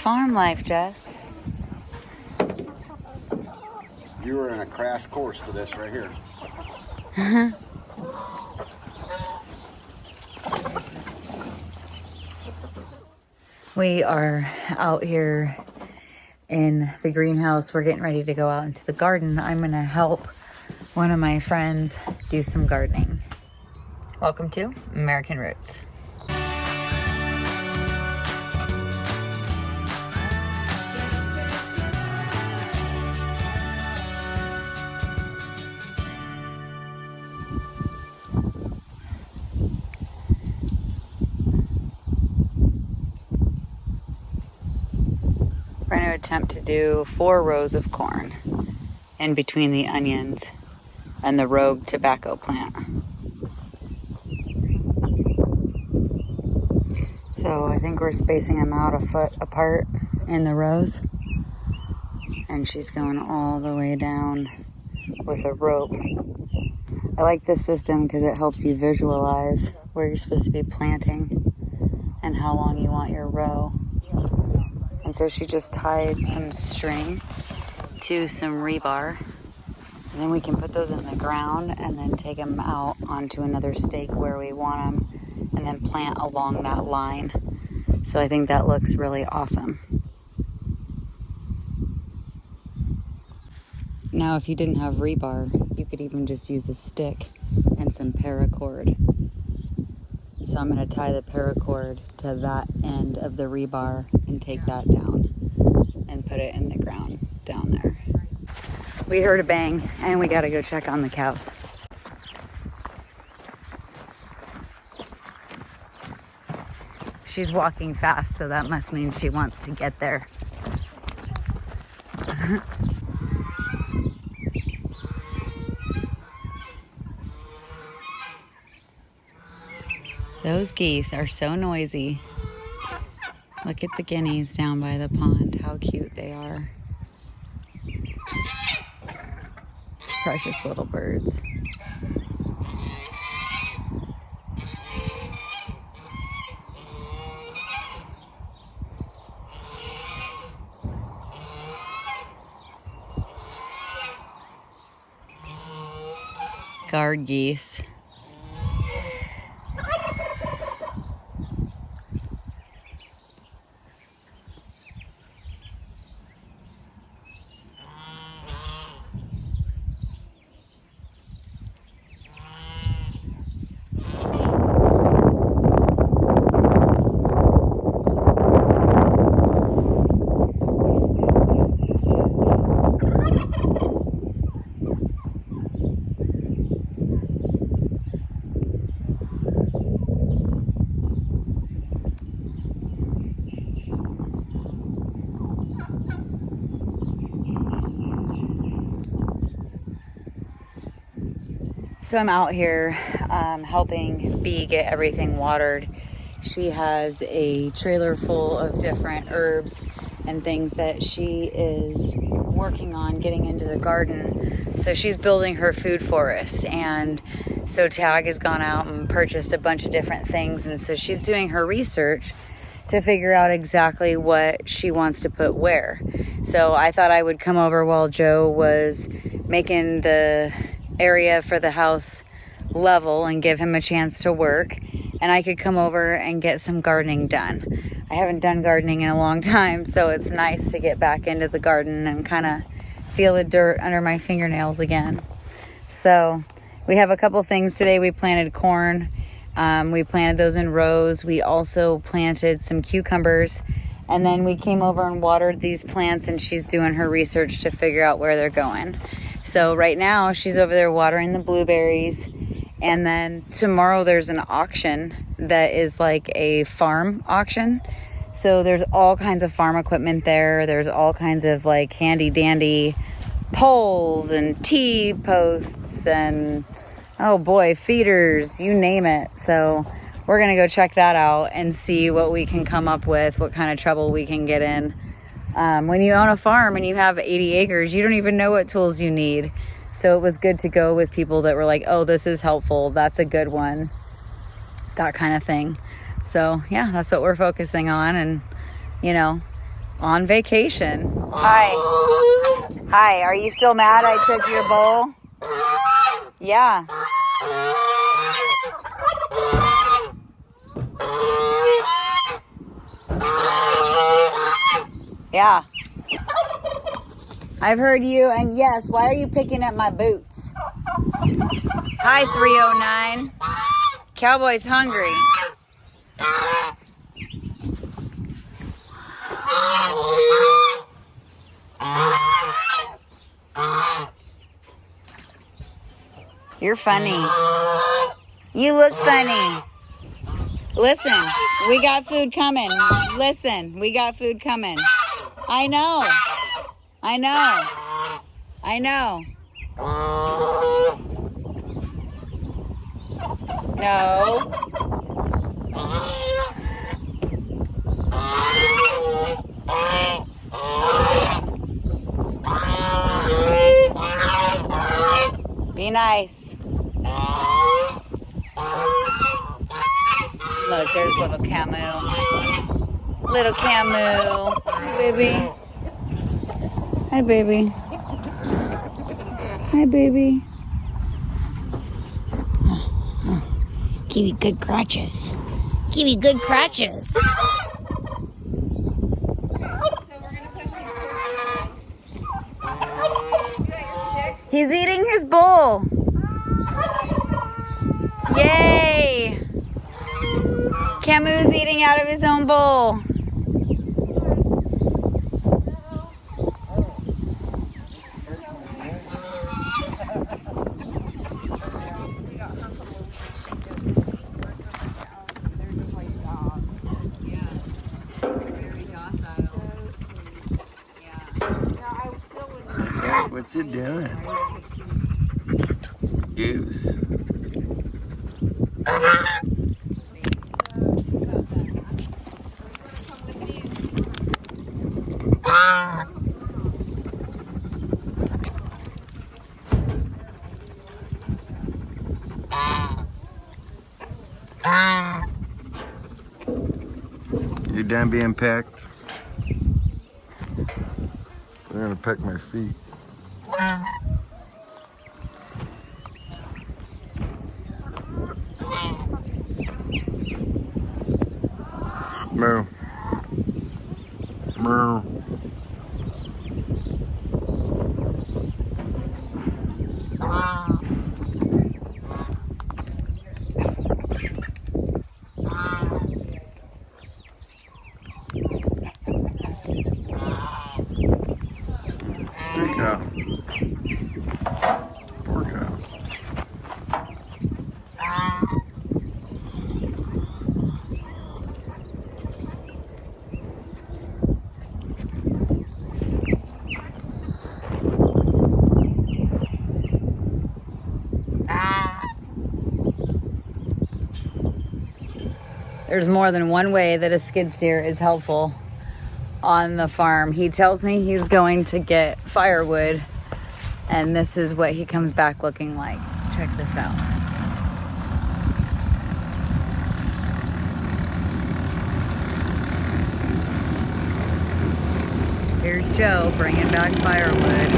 farm life, Jess? You were in a crash course for this right here. We are out here in the greenhouse. We're getting ready to go out into the garden. I'm gonna help one of my friends do some gardening. Welcome to American Roots. We're going to attempt to do 4 rows of corn in between the onions and the rogue tobacco plant. So I think we're spacing them out a foot apart in the rows. And she's going all the way down with a rope. I like this system because it helps you visualize where you're supposed to be planting and how long you want your row. And so she just tied some string to some rebar. And then we can put those in the ground and then take them out onto another stake where we want them and then plant along that line. So I think that looks really awesome. Now, if you didn't have rebar, you could even just use a stick and some paracord. So I'm going to tie the paracord to that end of the rebar and take that down and put it in the ground down there. We heard a bang and we got to go check on the cows. She's walking fast, so that must mean she wants to get there. Those geese are so noisy. Look at the guineas down by the pond, how cute they are. Precious little birds. Guard geese. So I'm out here helping Bee get everything watered. She has a trailer full of different herbs and things that she is working on getting into the garden. So she's building her food forest. And so Tag has gone out and purchased a bunch of different things. And so she's doing her research to figure out exactly what she wants to put where. So I thought I would come over while Joe was making the area for the house level and give him a chance to work, and I could come over and get some gardening done. I haven't done gardening in a long time, so it's nice to get back into the garden and kind of feel the dirt under my fingernails again. So we have a couple things today. We planted corn. We planted those in rows. We also planted some cucumbers, and then we came over and watered these plants, and she's doing her research to figure out where they're going. So right now she's over there watering the blueberries, and then tomorrow there's an auction that is like a farm auction. So there's all kinds of farm equipment there. There's all kinds of like handy dandy poles and T-posts and oh boy, feeders, you name it. So we're gonna go check that out and see what we can come up with, what kind of trouble we can get in. When you own a farm and you have 80 acres, you don't even know what tools you need. So it was good to go with people that were like, oh, this is helpful. That's a good one. That kind of thing. So yeah, that's what we're focusing on. And, you know, On vacation. Hi. Hi, are you still mad I took your bowl? Yeah. Yeah. I've heard you, and yes, why are you picking at my boots? Hi, 309. Cowboy's hungry. You're funny. You look funny. Listen, we got food coming. Listen, we got food coming. I know. I know. I know. No. Be nice. Look, there's little Camu. Little Camu. Hi, baby. Hi, baby. Hi, baby. Give you good crutches. Give you good crutches. He's eating his bowl. Yay! Camu's eating out of his own bowl. What's it doing? Goose. You done being pecked? They're gonna peck my feet. Moo. Moo. Good cow. Poor cow. There's more than one way that a skid steer is helpful on the farm. He tells me he's going to get firewood, and this is what he comes back looking like. Check this out. Here's Joe bringing back firewood.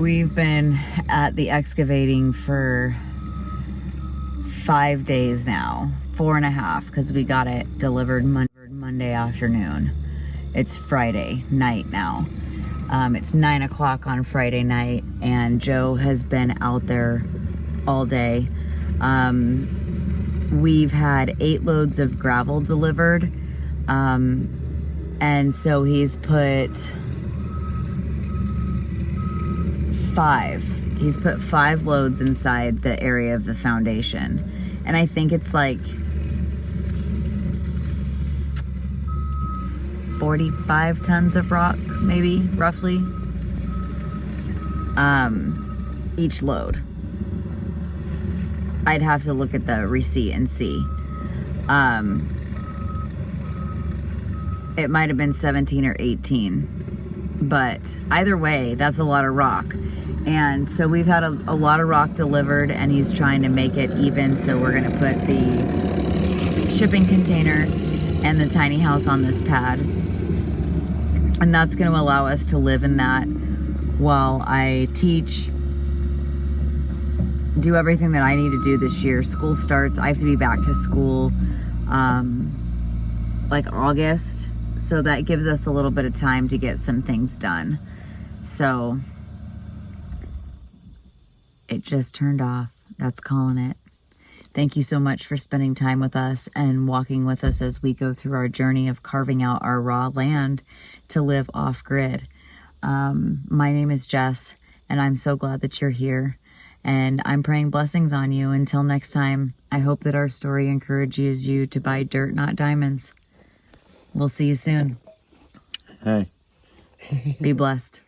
We've been at the excavating for 5 days now, 4.5, because we got it delivered Monday afternoon. It's Friday night now. It's 9 o'clock on Friday night, and Joe has been out there all day. We've had 8 loads of gravel delivered, and so he's put 5. He's put 5 loads inside the area of the foundation, and I think it's like 45 tons of rock, maybe, roughly, each load. I'd have to look at the receipt and see. It might have been 17 or 18, but either way, that's a lot of rock. And so we've had a lot of rock delivered, and he's trying to make it even, so we're gonna put the shipping container and the tiny house on this pad. And that's going to allow us to live in that while I teach, do everything that I need to do this year. School starts. I have to be back to school like August. So that gives us a little bit of time to get some things done. So it just turned off. That's calling it. Thank you so much for spending time with us and walking with us as we go through our journey of carving out our raw land to live off-grid. My name is Jess, and I'm so glad that you're here. And I'm praying blessings on you. Until next time, I hope that our story encourages you to buy dirt, not diamonds. We'll see you soon. Hey. Be blessed.